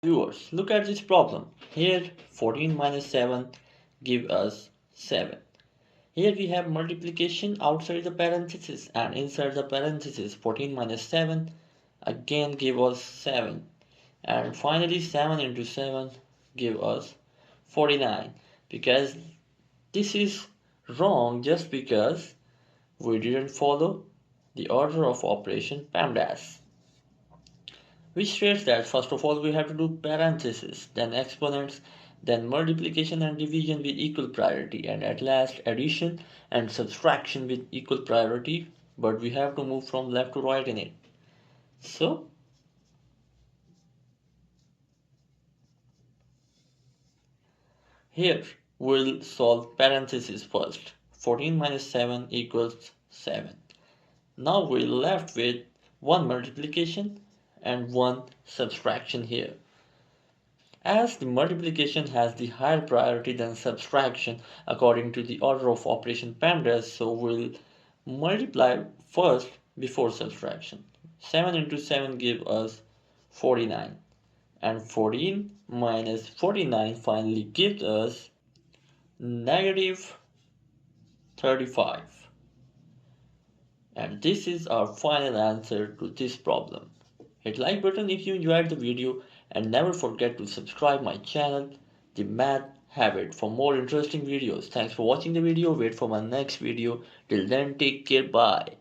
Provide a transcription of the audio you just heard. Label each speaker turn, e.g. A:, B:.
A: Viewers, look at this problem. Here 14 minus 7 give us 7. Here we have multiplication outside the parenthesis and inside the parenthesis 14 minus 7 again give us 7. And finally 7 into 7 give us 49, because this is wrong just because we didn't follow the order of operation PEMDAS, which states that first of all we have to do parentheses, then exponents, then multiplication and division with equal priority, and at last addition and subtraction with equal priority, but we have to move from left to right in it. So here we'll solve parentheses first. 14 minus 7 equals 7. Now we're left with one multiplication and one subtraction here. As the multiplication has the higher priority than subtraction according to the order of operation PEMDAS, so we'll multiply first before subtraction. 7 into 7 give us 49, and 14 minus 49 finally gives us negative 35. And this is our final answer to this problem. Hit like button if you enjoyed the video, and never forget to subscribe my channel, The Math Habit, for more interesting videos. Thanks for watching the video. Wait for my next video. Till then, take care. Bye.